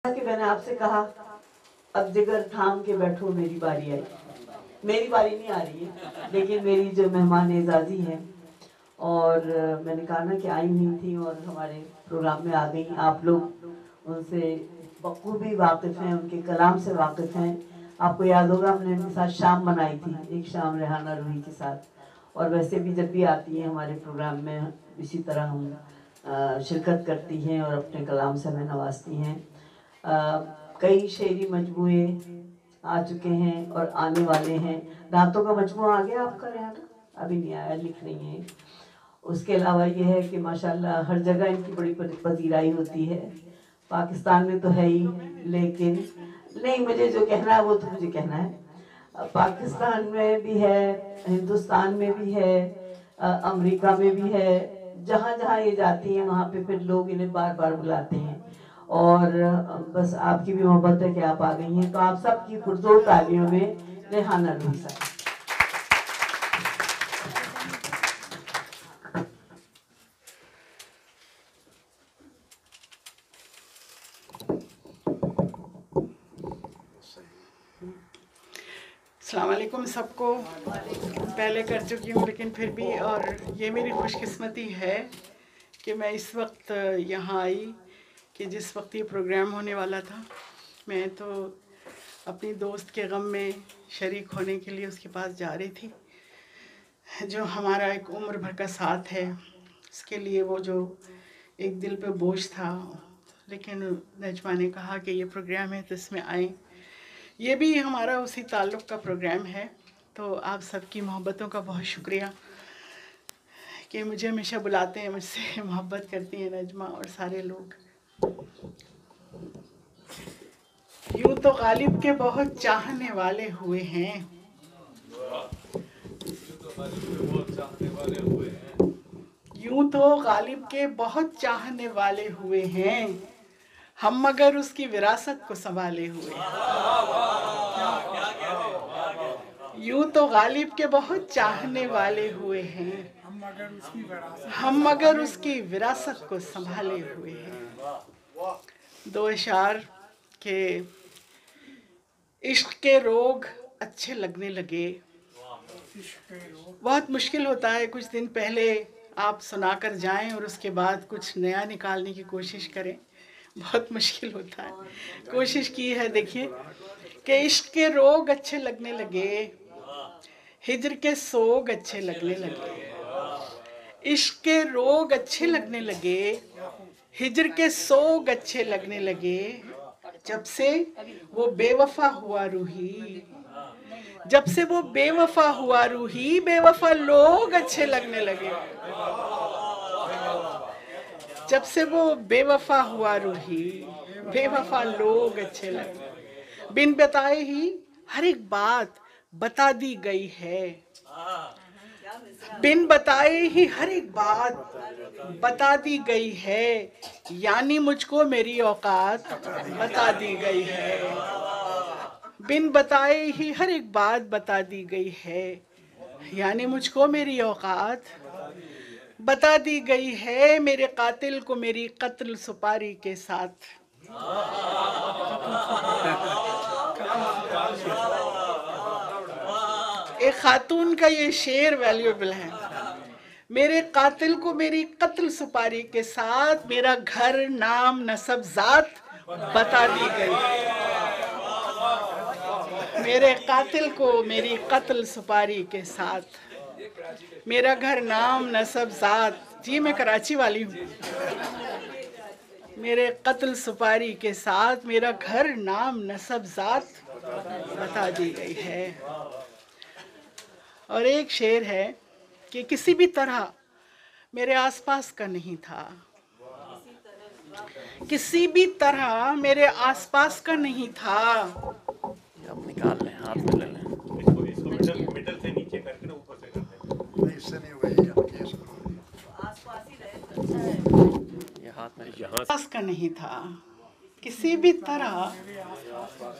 कि मैंने आपसे कहा अब जिगर थाम के बैठो, मेरी बारी आई। मेरी बारी नहीं आ रही है, लेकिन मेरी जो मेहमान एजाजी हैं, और मैंने कहा ना कि आई हुई थी और हमारे प्रोग्राम में आ गई। आप लोग उनसे बखूबी वाकिफ़ हैं, उनके कलाम से वाकिफ़ हैं। आपको याद होगा हमने उनके साथ शाम मनाई थी, एक शाम रेहाना रूही के साथ। और वैसे भी जब भी आती हैं हमारे प्रोग्राम में इसी तरह हम शिरकत करती हैं और अपने कलाम से हमें नवाजती हैं। कई शेरी मजमूए आ चुके हैं और आने वाले हैं। दांतों का मजमुआ आ गया आपका रेहाना? अभी नहीं आया, लिख रही हैं। उसके अलावा ये है कि माशाल्लाह हर जगह इनकी बड़ी पजीराई होती है। पाकिस्तान में तो है ही, लेकिन नहीं, मुझे जो कहना है वो तो मुझे कहना है। पाकिस्तान में भी है, हिंदुस्तान में भी है, अमेरिका में भी है। जहाँ जहाँ ये जाती हैं वहाँ पे फिर लोग इन्हें बार बार बुलाते हैं। और बस आपकी भी मोहब्बत है कि आप आ गई हैं, तो आप सबकी पुरजोर तालियों में रेहाना रूही साहब। अस्सलाम वालेकुम सबको। पहले कर चुकी हूँ लेकिन फिर भी, और ये मेरी खुशकिस्मती है कि मैं इस वक्त यहाँ आई कि जिस वक्त ये प्रोग्राम होने वाला था। मैं तो अपनी दोस्त के गम में शरीक होने के लिए उसके पास जा रही थी, जो हमारा एक उम्र भर का साथ है। इसके लिए वो जो एक दिल पे बोझ था, लेकिन नजमा ने कहा कि ये प्रोग्राम है तो इसमें आए। ये भी हमारा उसी ताल्लुक़ का प्रोग्राम है। तो आप सबकी मोहब्बतों का बहुत शुक्रिया कि मुझे हमेशा बुलाते हैं, मुझसे मोहब्बत करती हैं नजमा और सारे लोग। यूँ तो गालिब के बहुत चाहने वाले हुए हैं, यूँ तो गालिब के बहुत चाहने वाले हुए हैं, हम मगर उसकी विरासत को संभाले हुए हैं। यूँ तो गालिब के बहुत चाहने वाले हुए हैं, हम मगर उसकी विरासत को संभाले हुए हैं। दो अशार के इश्क के रोग अच्छे लगने लगे। बहुत मुश्किल होता है, कुछ दिन पहले आप सुनाकर जाएं और उसके बाद कुछ नया निकालने की कोशिश करें, बहुत मुश्किल होता है। कोशिश की है, देखिए कि इश्क के रोग अच्छे लगने लगे, हिजर के सोग अच्छे लगने लगे। इश्क के रोग अच्छे लगने लगे, हिजर के सोग अच्छे लगने लगे। जब से वो बेवफा हुआ रूही, जब से वो बेवफा हुआ रूही, बेवफा लोग अच्छे लगने लगे। जब से वो बेवफा हुआ रूही, बेवफा लोग अच्छे लगे। बिन बताए ही हर एक बात बता दी गई है, बिन बताए ही हर एक बात बता दी गई है, यानी मुझको मेरी औकात बता दी गई है। बिन बताए ही हर एक बात बता दी गई है, यानी मुझको मेरी औकात बता दी गई है। मेरे कातिल को मेरी कत्ल सुपारी के साथ। एक खातून का ये शेर वैल्यूएबल है। मेरे कातिल को मेरी कत्ल सुपारी के साथ, मेरा घर नाम नसब जात बता दी गई। मेरे कातिल को मेरी कत्ल सुपारी के साथ, मेरा घर नाम नसब जात, जी मैं कराची वाली हूँ, मेरे कत्ल सुपारी के साथ मेरा घर नाम नसब जात बता दी गई है। और एक शेर है कि किसी भी तरह मेरे आसपास का नहीं था, किसी भी तरह मेरे आसपास का नहीं था। अब निकाल लें, हाथ में ले लें। इसको मिडल से नीचे करके ना ऊपर से करते हैं। इससे नहीं हुआ, ये केस करो। आसपास ही रहे, ये हाथ में आसपास का नहीं था, किसी भी तरह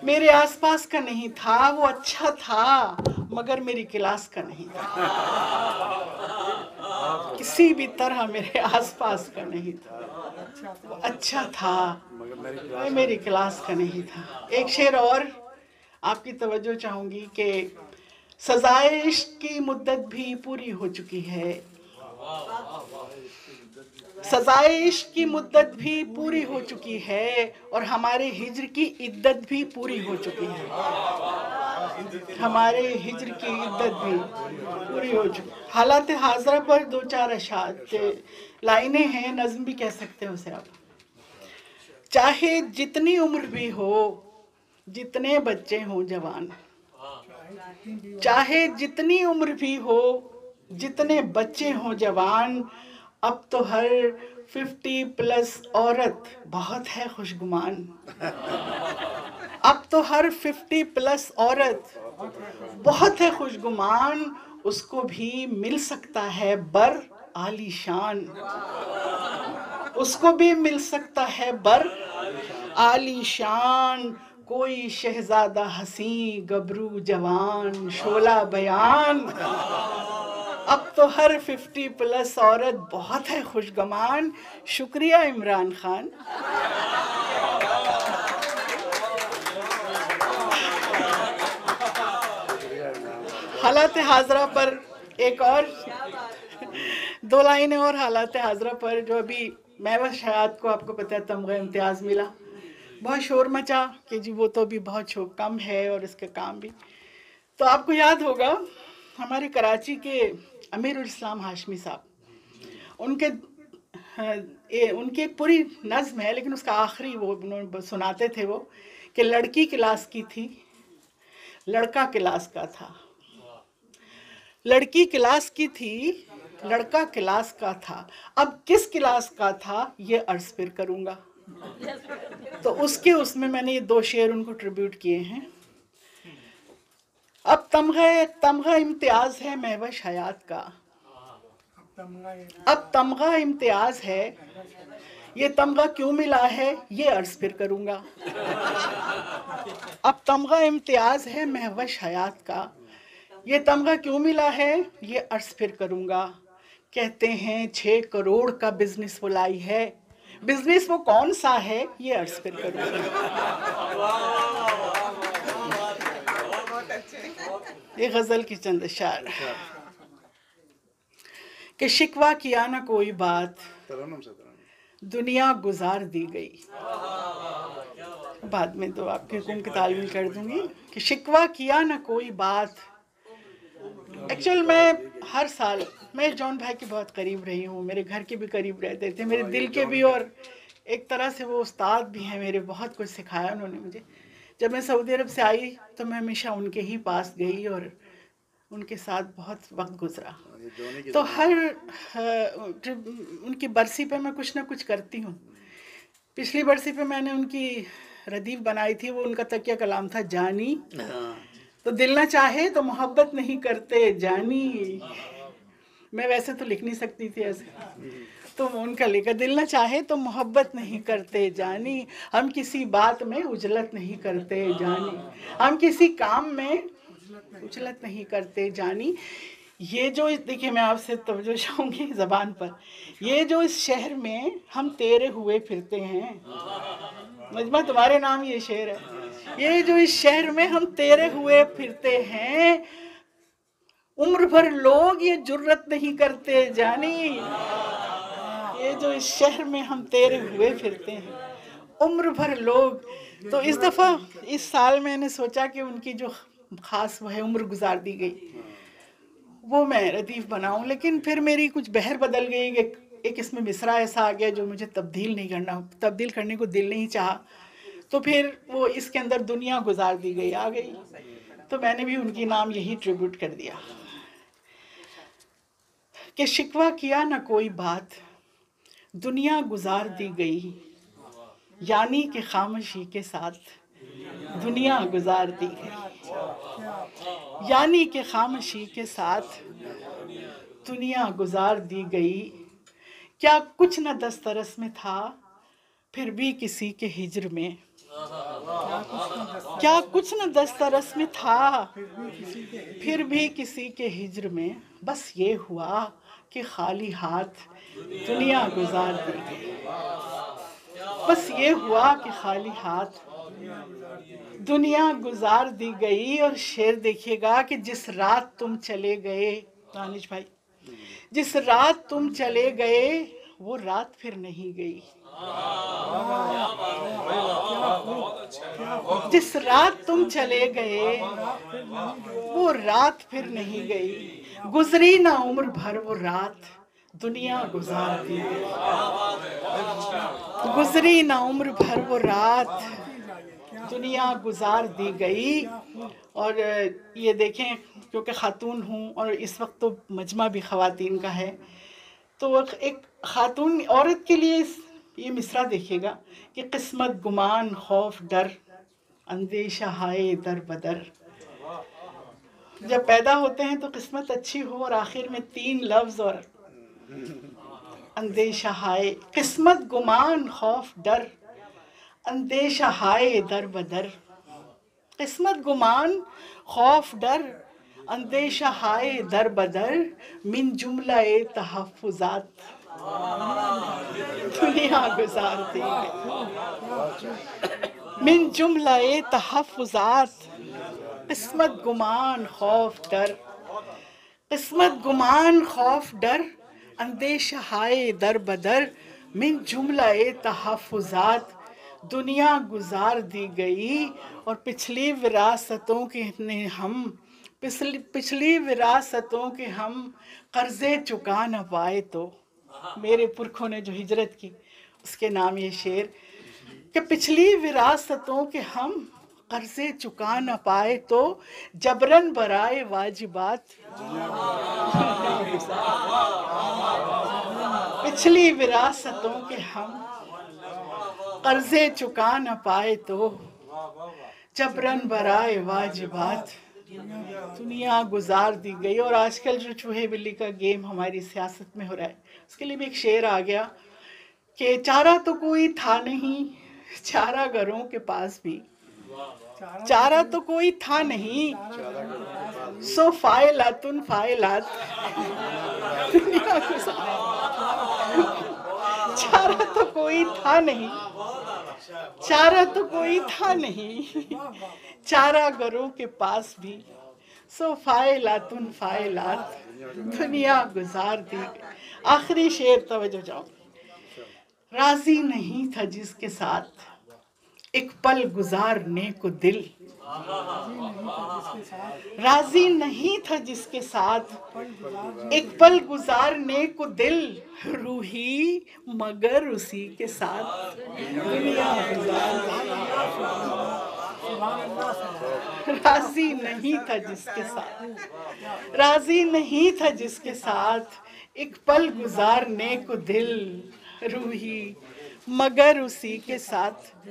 मेरे आसपास का नहीं था। वो अच्छा था मगर मेरी क्लास का नहीं था, किसी भी तरह मेरे आसपास का नहीं था। वो अच्छा था, वो मेरी क्लास का नहीं था। एक शेर और आपकी तवज्जो चाहूँगी कि सजाए इश्क की मुद्दत भी पूरी हो चुकी है, सजाए इश्क की मुद्दत भी पूरी हो चुकी है, और हमारे हिज्र की इद्दत भी पूरी हो चुकी है, हमारे हिज्र की इद्दत भी पूरी हो चुकी। हालात हाजरा पर दो चार अशात लाइनें हैं, नज्म भी कह सकते हैं उसे आप। चाहे जितनी उम्र भी हो, जितने बच्चे हों जवान, चाहे जितनी उम्र भी हो, जितने बच्चे हों जवान, अब तो हर 50+ औरत बहुत है खुशगुमान, अब तो हर 50+ औरत बहुत है खुशगुमान, उसको भी मिल सकता है बर आलीशान, उसको भी मिल सकता है बर आलीशान, कोई शहजादा हसी गबरू जवान शोला बयान, अब तो हर 50+ औरत बहुत है खुशगुमान। शुक्रिया इमरान खान। हालात हाजरा पर एक और 2 लाइनें और हालात हाजरा पर, जो अभी महवश हयात को आपको पता है तमगा इम्तियाज़ मिला, बहुत शोर मचा कि जी वो तो भी बहुत शोर कम है और इसके काम भी। तो आपको याद होगा हमारे कराची के अमीरुल इस्लाम हाशमी साहब, उनकी एक पूरी नज़्म है, लेकिन उसका आखिरी वो उन्होंने सुनाते थे वो कि लड़की क्लास की थी, लड़का क्लास का था, लड़की क्लास की थी, लड़का क्लास का था, अब किस क्लास का था ये अर्ज फिर करूँगा। तो उसमें मैंने ये 2 शेर उनको ट्रिब्यूट किए हैं। अब तमगा इम्तियाज है महवश हयात का, अब तमगा इम्तियाज है, ये तमगा क्यों मिला है ये अर्ज फिर करूँगा। अब तमगा इम्तियाज है महवश हयात का, ये तमगा क्यों मिला है ये अर्ज फिर करूँगा। कहते हैं 6 करोड़ का बिजनेस वो लाई है, बिजनेस वो कौन सा है ये अर्ज फिर करूँगा। ये गजल की चंद अशार कि शिकवा किया ना कोई बात, दुनिया गुजार दी गई। बाद में तो आपके हुक्म की तालीम कर दूंगी कि शिकवा किया ना कोई बात। एक्चुअल मैं हर साल, मैं जॉन भाई के बहुत करीब रही हूँ, मेरे घर के भी करीब रहते थे, मेरे दिल के भी, और एक तरह से वो उस्ताद भी हैं मेरे, बहुत कुछ सिखाया उन्होंने मुझे। जब मैं सऊदी अरब से आई तो मैं हमेशा उनके ही पास गई और उनके साथ बहुत वक्त गुजरा। तो हर उनकी बरसी पे मैं कुछ ना कुछ करती हूँ। पिछली बरसी पे मैंने उनकी रदीफ बनाई थी, वो उनका तकिया कलाम था जानी, तो दिल ना चाहे तो मोहब्बत नहीं करते जानी। मैं वैसे तो लिख नहीं सकती थी ऐसे, तो उनका लिखा दिल ना चाहे तो मोहब्बत नहीं करते जानी, हम किसी बात में उजलत नहीं करते जानी, हम किसी काम में उजलत नहीं करते जानी। ये जो, देखिए मैं आपसे तवज्जो चाहूँगी ज़बान पर, ये जो इस शहर में हम तेरे हुए फिरते हैं, मजमा तुम्हारे नाम ये शेर है, ये जो इस शहर में हम तेरे हुए फिरते हैं, उम्र भर लोग ये जुर्रत नहीं करते जानी। ये जो इस शहर में हम तेरे हुए फिरते हैं, उम्र भर लोग। तो इस दफ़ा इस साल मैंने सोचा कि उनकी जो ख़ास वो है उम्र गुजार दी गई, वो मैं रदीफ बनाऊं, लेकिन फिर मेरी कुछ बहर बदल गई। एक इसमें मिसरा ऐसा आ गया जो मुझे तब्दील करने को दिल नहीं चाहा, तो फिर वो इसके अंदर दुनिया गुजार दी गई आ गई, तो मैंने भी उनकी नाम यही ट्रिब्यूट कर दिया कि शिकवा किया ना कोई बात, दुनिया गुजार दी गई, यानी कि खामोशी के साथ दुनिया गुजार दी गई, यानी कि खामोशी के साथ दुनिया गुजार दी गई। क्या कुछ न दस्तरस में था फिर भी किसी के हिज्र में, क्या कुछ न दस्तरस में था फिर भी किसी के हिज्र में, बस ये हुआ कि खाली हाथ दुनिया गुजार दी गई। बस ये हुआ कि खाली हाथ दुनिया गुजार दी गई। और शेर देखिएगा कि जिस रात तुम चले गए, दानिश भाई, जिस रात तुम चले गए वो रात फिर नहीं गई। जिस रात तुम चले गए वो रात फिर नहीं गई। गुजरी ना उम्र भर वो रात, दुनिया गुजार दी गई। गुजरी ना उम्र भर वो रात, दुनिया गुजार दी गई। और ये देखें, क्योंकि ख़ातून हूँ और इस वक्त तो मजमा भी ख़वातीन का है, तो एक ख़ातून औरत के लिए ये मिसरा देखिएगा कि किस्मत गुमान खौफ डर अंदेशा हाय दर बदर। जब पैदा होते हैं तो किस्मत अच्छी हो और आखिर में 3 लफ्ज़ और अंदेशा हाय, किस्मत गुमान खौफ डर अंदेशा हाय दर बदर। किस्मत गुमान खौफ डर अंदेशा हाय दर बदर, मिन जुमला तहफ़्फ़ुज़ात दुनिया गुजार दी गई। मिन जुमला तहफ़्फ़ुज़ात, किस्मत गुमान खौफ डर, किस्मत गुमान खौफ डर अंदेशा हाय दर बदर, मिन जुमला तहफ़्फ़ुज़ात दुनिया गुजार दी गई। और पिछली विरासतों के पिछली विरासतों के हम कर्जे चुका न पाए तो, मेरे पुरखों ने जो हिजरत की उसके नाम ये शेर कि पिछली विरासतों के हम कर्जे चुका न पाए तो, जबरन बराए वाजिबात पिछली विरासतों के हम कर्जे चुका न पाए तो, जबरन बराए वाजिबात दुनिया गुजार दी गई। और आजकल जो चूहे बिल्ली का गेम हमारी सियासत में हो रहा है, उसके लिए भी एक शेर आ गया कि चारा तो कोई था नहीं, चारा घरों के पास भी, चारा तो कोई था नहीं, सो फायलातुन फायलात दुनिया गुजार। चारा तो कोई था नहीं, चारा तो कोई था नहीं, चारा घरों के पास भी, सो फायलातुन फायलात दुनिया गुजार दी गई। आखिरी शेर, तवज्जो जाओ। राजी नहीं था जिसके साथ एक पल गुजारने को दिल, राजी नहीं था जिसके साथ एक पल गुजारने को दिल, रूही मगर उसी के साथ दुनिया राजी नहीं था जिसके साथ, राजी नहीं था जिसके साथ एक पल गुजारने को दिल, रूही मगर उसी के साथ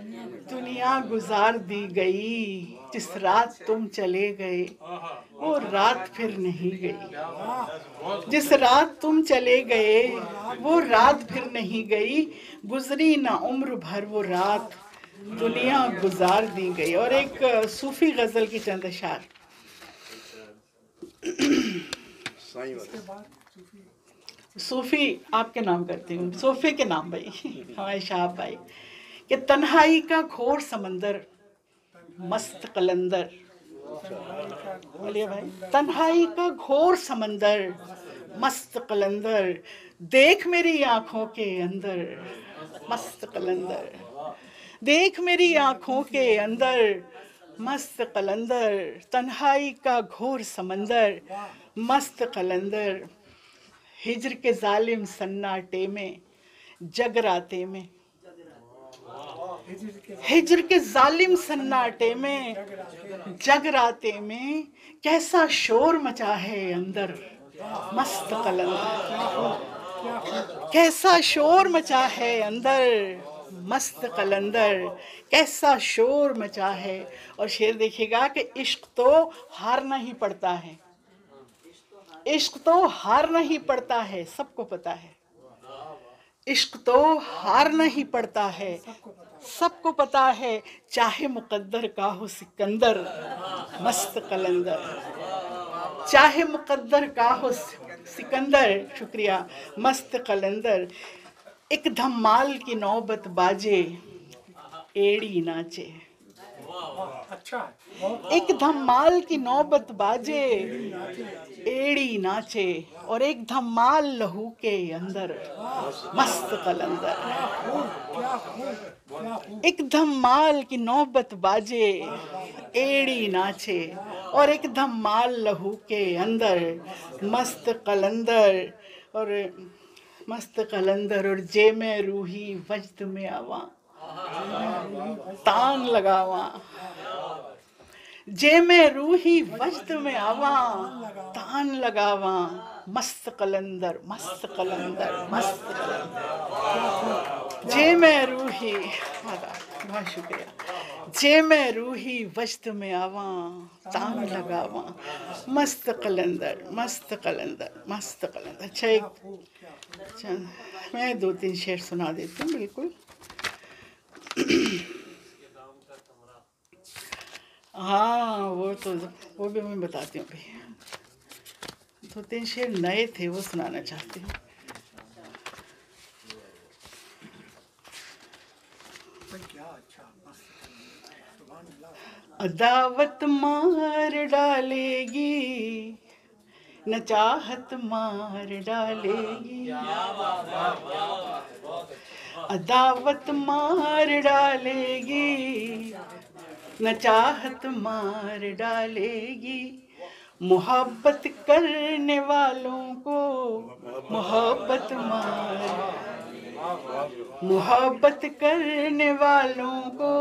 दुनिया गुजार दी गई। जिस रात तुम चले गए वो रात फिर नहीं गई, जिस रात तुम चले गए वो रात फिर नहीं गई, गुजरी ना उम्र भर वो रात दुनिया गुजार दी गई। और एक सूफी गजल की चंद अशार। सूफी आपके नाम करती हूँ, सूफी के नाम भाई हमारे शाह भाई कि तन्हाई का घोर समंदर मस्त कलंदर, बोलिए भाई। तन्हाई का घोर समंदर मस्त कलंदर, देख मेरी आंखों के अंदर मस्त कलंदर, देख मेरी आंखों के अंदर मस्त कलंदर, तन्हाई का घोर समंदर मस्त कलंदर, हिजर के जालिम सन्नाटे में जगराते में, हिजर के जालिम सन्नाटे में जगराते में, कैसा शोर मचा है अंदर मस्त कलंदर, कैसा शोर मचा है अंदर मस्त कलंदर, कैसा शोर मचा है। और शेर देखिएगा कि इश्क तो हारना ही पड़ता है, इश्क तो हारना ही पड़ता है, सबको पता है, इश्क तो हारना ही पड़ता है, सबको पता है, चाहे मुकद्दर का हो सिकंदर मस्त कलंदर, चाहे मुकद्दर का हो सिकंदर, शुक्रिया, मस्त कलंदर। एक धमाल की नौबत बाजे, एड़ी नाचे। एक धमाल की नौबत बाजे, एड़ी नाचे, और एक धमाल लहू के अंदर मस्त कलंदर। एक धमाल की नौबत बाजे, एड़ी नाचे, और एक धमाल लहू के अंदर मस्त कलंदर। और मस्त कलंदर और जे में रूही वजद में आवा, तान लगावा। जे में रूही वजद में आवा, तान लगावा। मस्त कलंदर, मस्त कलंदर, मस्त कलंदर। जे में रूही, बहुत शुक्रिया। जे में रूही वजद में आवा, तान लगावा। मस्त कलंदर, मस्त कलंदर, मस्त कलंदर। अच्छा, मैं 2-3 शेर सुना देती हूँ। बिल्कुल। हाँ, वो भी मैं बताती हूँ अभी। 2-3 शेर नए थे, वो सुनाना चाहती हूँ। अदावत मार डालेगी, न चाहत मार डालेगी। अदावत मार डालेगी, न चाहत मार डालेगी। मोहब्बत करने वालों को मोहब्बत मोहब्बत करने वालों को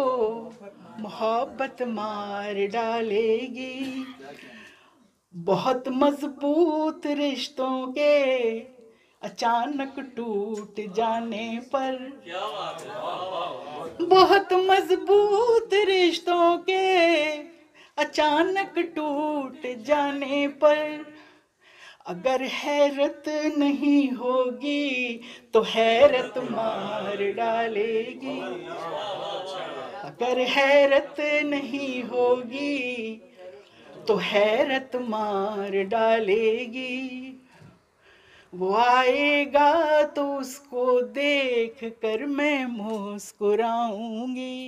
मोहब्बत मार डालेगी। बहुत मजबूत रिश्तों के अचानक टूट जाने पर, बहुत मजबूत रिश्तों के अचानक टूट जाने पर, अगर हैरत नहीं होगी तो हैरत मार डालेगी। अगर हैरत नहीं होगी तो हैरत मार डालेगी। वो आएगा तो उसको देख कर मैं मुस्कुराऊंगी।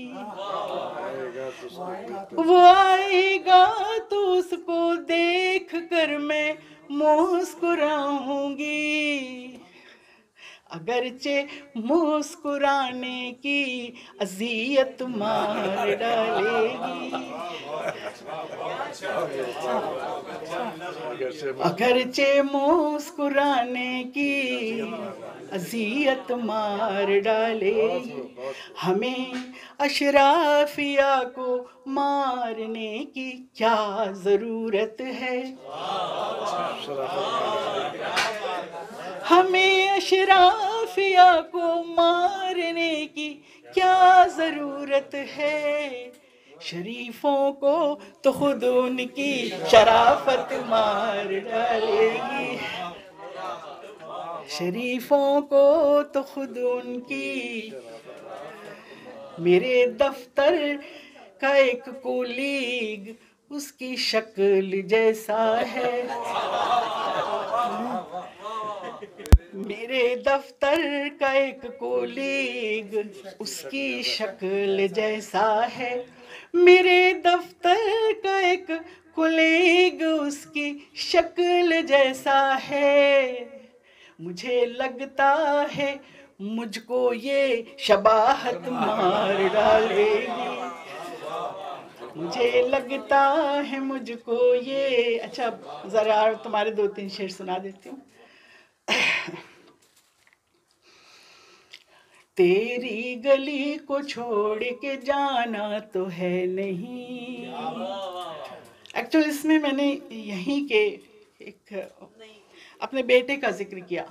वो आएगा तो उसको देख कर मैं मुस्कुराऊंगी। अगरचे मुस्कुराने की अज़ियत मार डालेगी। अगरचे मुस्कुराने की अज़ियत मार डालेगी। हमें अशराफिया को मारने की क्या ज़रूरत है? हमें अशराफिया को मारने की क्या ज़रूरत है? शरीफों को तो खुद उनकी शराफत मार डालेगी। शरीफों को तो खुद उनकी। मेरे दफ्तर का एक कोलीग उसकी शक्ल जैसा है। मेरे दफ्तर का एक कोलीग उसकी शक्ल जैसा है। मेरे दफ्तर का एक कोलीग उसकी शक्ल जैसा है। मुझे लगता है मुझको ये शबाहत मार डालेगी। मुझे लगता है मुझको ये। अच्छा, ज़रा तुम्हारे 2-3 शेर सुना देती हूँ। तेरी गली को छोड़ के जाना तो है नहीं। एक्चुअली इसमें मैंने यहीं के एक अपने बेटे का जिक्र किया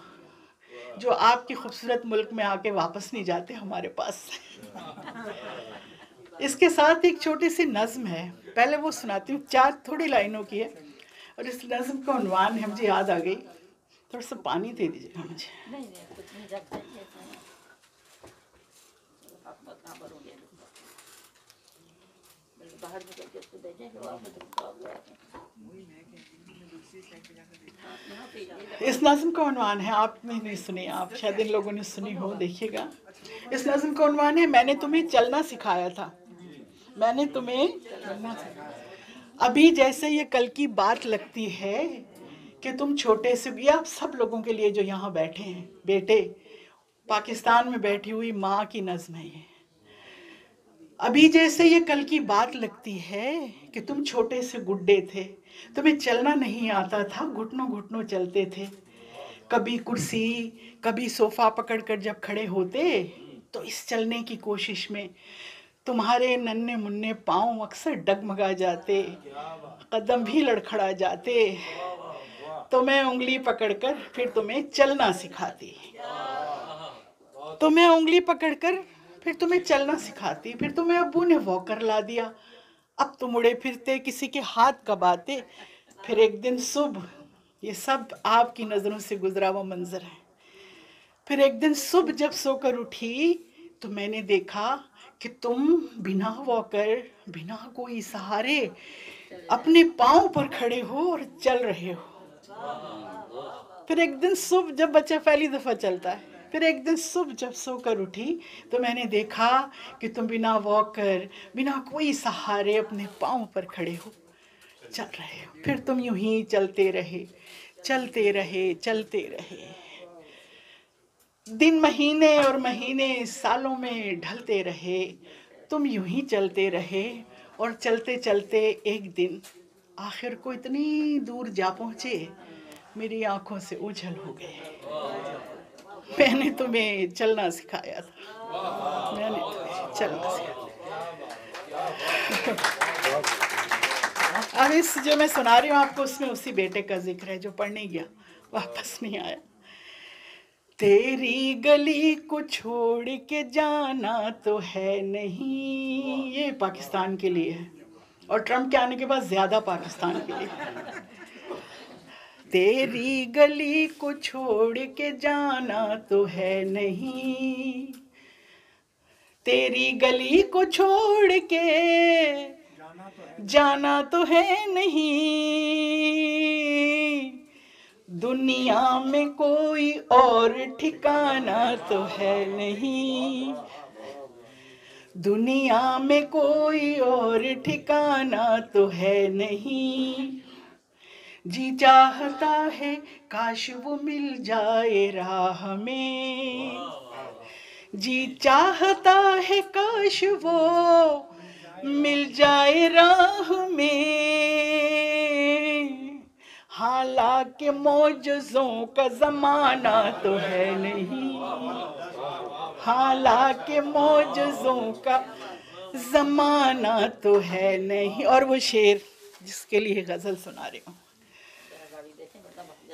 जो आपके खूबसूरत मुल्क में आके वापस नहीं जाते हमारे पास। इसके साथ एक छोटी सी नज़्म है, पहले वो सुनाती हूँ। 4 थोड़ी लाइनों की है और इस नज़्म का उन्वान है, मुझे याद आ गई। थोड़ा सा पानी दे दीजिएगा मुझे। इस नज़्म का उन्वान है, आपने नहीं सुनी, आप शायद इन लोगों ने सुनी हो, देखिएगा। इस नज़्म का उन्वान है मैंने तुम्हें चलना सिखाया था, मैंने तुम्हें चलना सिखाया। अभी जैसे ये कल की बात लगती है कि तुम छोटे से, ये आप सब लोगों के लिए जो यहाँ बैठे हैं बेटे, पाकिस्तान में बैठी हुई माँ की नज़्म है ये। अभी जैसे ये कल की बात लगती है कि तुम छोटे से गुड्डे थे, तुम्हें चलना नहीं आता था, घुटनों घुटनों चलते थे। कभी कुर्सी कभी सोफ़ा पकड़कर जब खड़े होते तो इस चलने की कोशिश में तुम्हारे नन्हे मुन्ने पाँव अक्सर डगमगा जाते, कदम भी लड़खड़ा जाते। तो मैं उंगली पकड़कर फिर तुम्हें चलना सिखाती, तो मैं उंगली पकड़कर फिर तुम्हें चलना सिखाती। फिर तुम्हें अब्बू ने वॉकर ला दिया, अब तुम उड़े फिरते किसी के हाथ कबाते। फिर एक दिन सुबह, ये सब आपकी नज़रों से गुजरा हुआ मंजर है। फिर एक दिन सुबह जब सोकर उठी तो मैंने देखा कि तुम बिना वॉकर, बिना कोई सहारे अपने पाँव पर खड़े हो और चल रहे हो। फिर एक दिन सुबह जब बच्चा पहली दफ़ा चलता है, फिर एक दिन सुबह जब सोकर उठी तो मैंने देखा कि तुम बिना वॉकर, बिना कोई सहारे अपने पाँव पर खड़े हो, चल रहे हो। फिर तुम यूं ही चलते रहे, चलते रहे, चलते रहे। दिन महीने और महीने सालों में ढलते रहे, तुम यूं ही चलते रहे। और चलते चलते एक दिन आखिर को इतनी दूर जा पहुँचे, मेरी आंखों से ओझल हो गए। मैंने तुम्हें चलना सिखाया था, मैंने तुम्हें चलना सिखाया। अब इस जो मैं सुना रही हूँ आपको, उसमें उसी बेटे का जिक्र है जो पढ़ने गया, वापस नहीं आया। तेरी गली को छोड़ के जाना तो है नहीं, ये पाकिस्तान के लिए है, और ट्रम्प के आने के बाद ज़्यादा पाकिस्तान के लिए। तेरी गली को छोड़ के जाना तो है नहीं, तेरी गली को छोड़ के जाना तो है नहीं, दुनिया में कोई और ठिकाना तो है नहीं, दुनिया में कोई और ठिकाना तो है नहीं। जी चाहता है काश वो मिल जाए राह में, जी चाहता है काश वो मिल जाए राह में। हालांकि मौजज़ों का ज़माना तो है नहीं, हालांकि मौजज़ों का ज़माना तो है नहीं। और वो शेर जिसके लिए गज़ल सुना रही हूँ,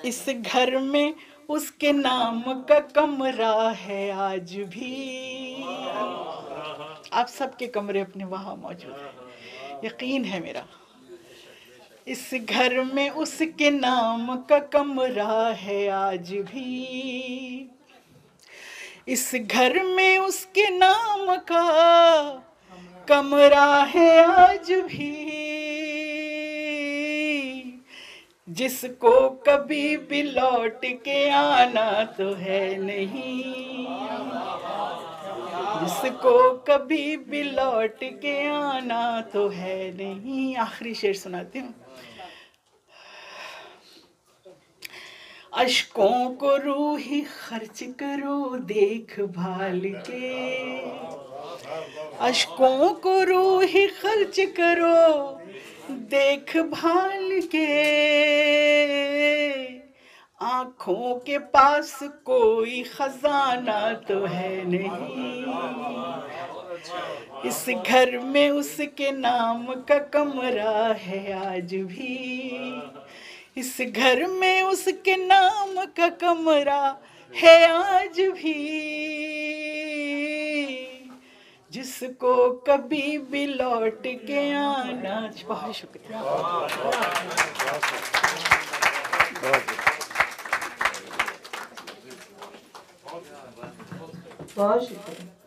इस घर में उसके नाम का कमरा है आज भी। आप सबके कमरे अपने वहाँ मौजूद हैं, यकीन है मेरा। इस घर में उसके नाम का कमरा है आज भी, इस घर में उसके नाम का कमरा है आज भी। जिसको कभी भी लौट के आना तो है नहीं, जिसको कभी भी लौट के आना तो है नहीं। आखिरी शेर सुनाती हूँ। अश्कों को रूही खर्च करो देखभाल के, अश्कों को रूही खर्च करो देखभाल के। आँखों के पास कोई खजाना तो है नहीं, इस घर में उसके नाम का कमरा है आज भी, इस घर में उसके नाम का कमरा है आज भी। जिसको कभी भी लौट के आना। बहुत शुक्रिया। बहुत शुक्रिया।